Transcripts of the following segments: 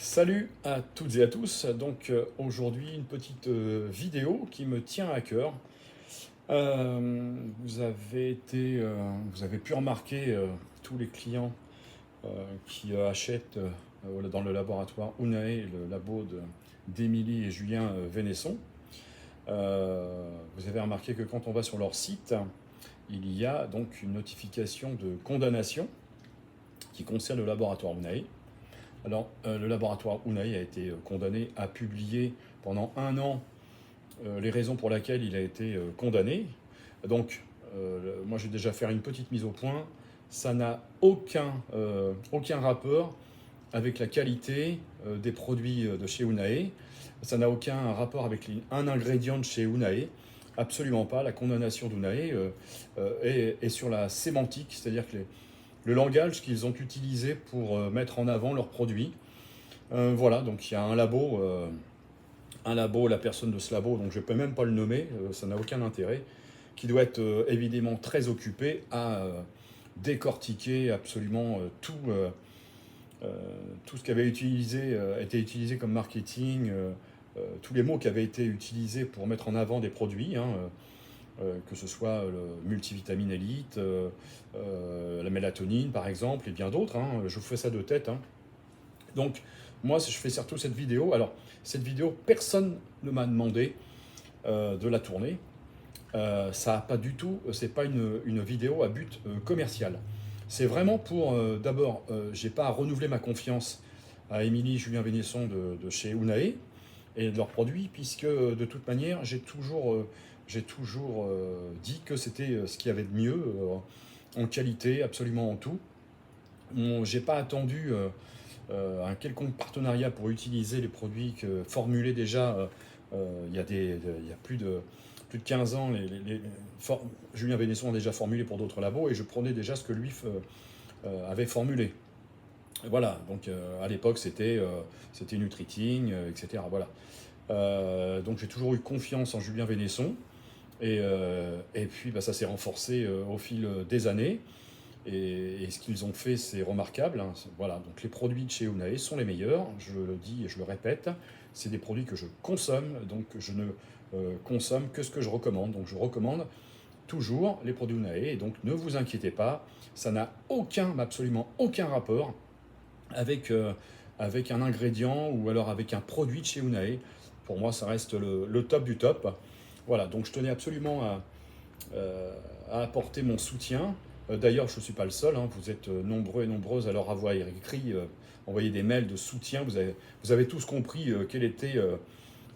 Salut à toutes et à tous. Donc aujourd'hui une petite vidéo qui me tient à cœur. Vous avez pu remarquer tous les clients qui achètent dans le laboratoire Unae, le labo d'Émilie et Julien Vénesson. Vous avez remarqué que quand on va sur leur site, il y a donc une notification de condamnation qui concerne le laboratoire Unae. Alors, le laboratoire Unae a été condamné à publier pendant un an les raisons pour lesquelles il a été condamné. Donc, moi j'ai déjà fait une petite mise au point. Ça n'a aucun rapport avec la qualité des produits de chez Unae. Ça n'a aucun rapport avec un ingrédient de chez Unae. Absolument pas. La condamnation d'Unae est sur la sémantique, c'est-à-dire que le langage qu'ils ont utilisé pour mettre en avant leurs produits. Voilà, donc il y a un labo, la personne de ce labo, donc je ne peux même pas le nommer, ça n'a aucun intérêt, qui doit être évidemment très occupé à décortiquer absolument tout ce qui avait été utilisé comme marketing, tous les mots qui avaient été utilisés pour mettre en avant des produits, hein, que ce soit le multivitamine élite, la mélatonine par exemple, et bien d'autres. Hein. Je vous fais ça de tête. Hein. Donc, moi, je fais surtout cette vidéo. Alors, cette vidéo, personne ne m'a demandé de la tourner. Ça a pas du tout, c'est pas une vidéo à but commercial. C'est vraiment pour, d'abord, j'ai pas à renouveler ma confiance à Émilie et Julien Vénesson de chez Unae et de leurs produits, puisque de toute manière, j'ai toujours dit que c'était ce qu'il y avait de mieux en qualité, absolument en tout. J'ai pas attendu un quelconque partenariat pour utiliser les produits formulés déjà il y a plus de 15 ans. Julien Vénesson a déjà formulé pour d'autres labos et je prenais déjà ce que lui avait formulé. Voilà, donc à l'époque c'était Nutriting, etc. Voilà. Donc j'ai toujours eu confiance en Julien Vénesson et puis bah, ça s'est renforcé au fil des années. Et ce qu'ils ont fait, c'est remarquable. Hein. Voilà, donc les produits de chez Unae sont les meilleurs, je le dis et je le répète. C'est des produits que je consomme, donc je ne consomme que ce que je recommande. Donc je recommande toujours les produits Unae, et donc ne vous inquiétez pas, ça n'a absolument aucun rapport avec un ingrédient ou alors avec un produit de chez Unae. Pour moi, ça reste le top du top. Voilà, donc je tenais absolument à apporter mon soutien. D'ailleurs, je ne suis pas le seul, hein, vous êtes nombreux et nombreuses à leur avoir écrit, envoyé des mails de soutien. Vous avez tous compris quel était.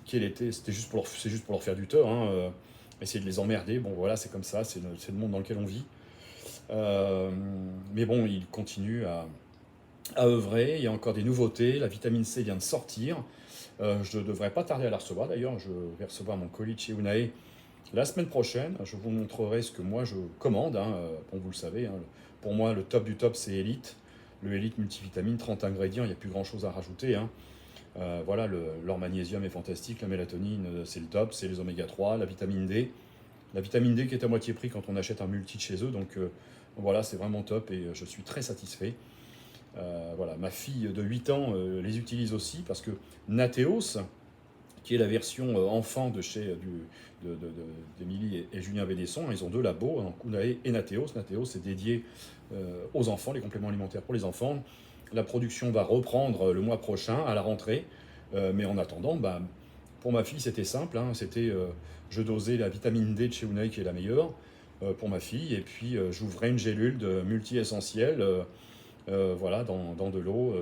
C'est juste pour leur faire du tort, hein, essayer de les emmerder. Bon, voilà, c'est comme ça, c'est le monde dans lequel on vit. Mais bon, ils continuent à œuvrer. Il y a encore des nouveautés. La vitamine C vient de sortir. Je ne devrais pas tarder à la recevoir. D'ailleurs, je vais recevoir mon colis de chez Unae la semaine prochaine. Je vous montrerai ce que moi je commande. Hein. Bon, vous le savez, hein. Pour moi, le top du top, c'est Elite. Le Elite multivitamine, 30 ingrédients, il n'y a plus grand chose à rajouter. Hein. Voilà, leur magnésium est fantastique. La mélatonine, c'est le top. C'est les oméga 3, la vitamine D. La vitamine D qui est à moitié prix quand on achète un multi de chez eux. Donc voilà, c'est vraiment top et je suis très satisfait. Voilà, ma fille de 8 ans les utilise aussi parce que Nateos, qui est la version enfant de chez d'Émilie et Julien Vénesson. Ils ont deux labos, hein, Unae et Nateos. Nateos est dédié aux enfants, les compléments alimentaires pour les enfants. La production va reprendre le mois prochain, à la rentrée. Mais en attendant, bah, pour ma fille, c'était simple. Hein, je dosais la vitamine D de chez Unae, qui est la meilleure pour ma fille. Et puis, j'ouvrais une gélule de multi-essentiel. Voilà, dans de l'eau,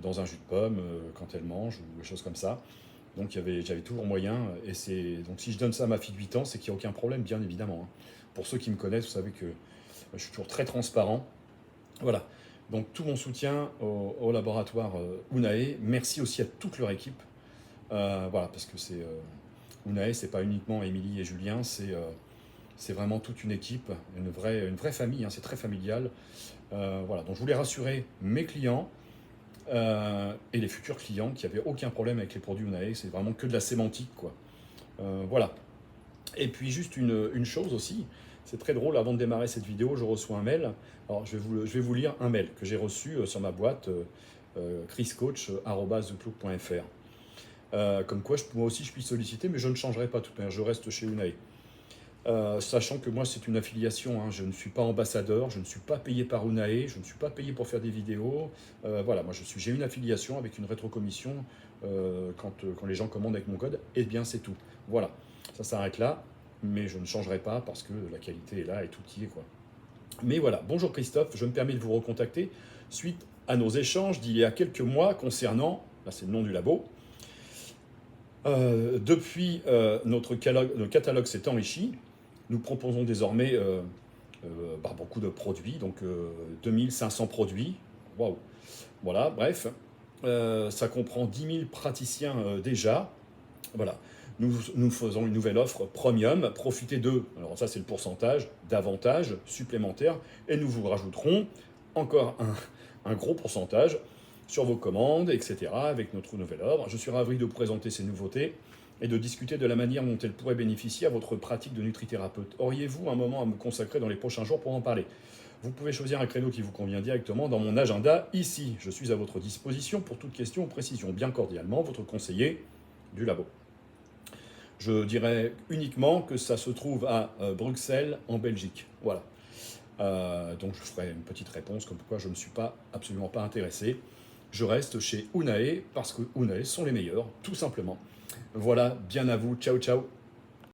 dans un jus de pomme, quand elle mange, ou des choses comme ça. Donc j'avais toujours moyen, donc si je donne ça à ma fille de 8 ans, c'est qu'il n'y a aucun problème, bien évidemment. Hein. Pour ceux qui me connaissent, vous savez que je suis toujours très transparent. Voilà, donc tout mon soutien au laboratoire Unae. Merci aussi à toute leur équipe. Voilà, parce que Unae, c'est pas uniquement Émilie et Julien, c'est vraiment toute une équipe, une vraie famille, hein, c'est très familial. Voilà, donc je voulais rassurer mes clients et les futurs clients qui n'avaient aucun problème avec les produits Unae. C'est vraiment que de la sémantique, quoi. Voilà. Et puis juste une chose aussi, c'est très drôle, avant de démarrer cette vidéo, je reçois un mail. Alors je vais vous lire un mail que j'ai reçu sur ma boîte chriscoach@theploug.fr. Comme quoi, moi aussi, je puis solliciter, mais je ne changerai pas tout de même, je reste chez Unai. Sachant que moi, c'est une affiliation, hein, je ne suis pas ambassadeur, je ne suis pas payé par Unai, je ne suis pas payé pour faire des vidéos. Voilà, j'ai une affiliation avec une rétrocommission quand les gens commandent avec mon code, et bien c'est tout. Voilà, ça s'arrête là, mais je ne changerai pas parce que la qualité est là et tout y est, quoi. Mais voilà, bonjour Christophe, je me permets de vous recontacter suite à nos échanges d'il y a quelques mois concernant, là c'est le nom du labo, depuis notre catalogue s'est enrichi, nous proposons désormais beaucoup de produits, donc 2500 produits. Waouh! Voilà, bref. Ça comprend 10 000 praticiens déjà. Voilà. Nous faisons une nouvelle offre premium. Profitez d'eux. Alors ça, c'est le pourcentage d'avantages supplémentaires. Et nous vous rajouterons encore un gros pourcentage sur vos commandes, etc. avec notre nouvelle offre. Je suis ravi de vous présenter ces nouveautés et de discuter de la manière dont elles pourraient bénéficier à votre pratique de nutrithérapeute. Auriez-vous un moment à me consacrer dans les prochains jours pour en parler? Vous pouvez choisir un créneau qui vous convient directement dans mon agenda ici. Je suis à votre disposition pour toute question ou précision. Bien cordialement, votre conseiller du labo. Je dirais uniquement que ça se trouve à Bruxelles, en Belgique. Voilà. Donc je ferai une petite réponse comme quoi je ne suis absolument pas intéressé. Je reste chez Unai parce que Unai sont les meilleurs, tout simplement. Voilà, bien à vous. Ciao, ciao.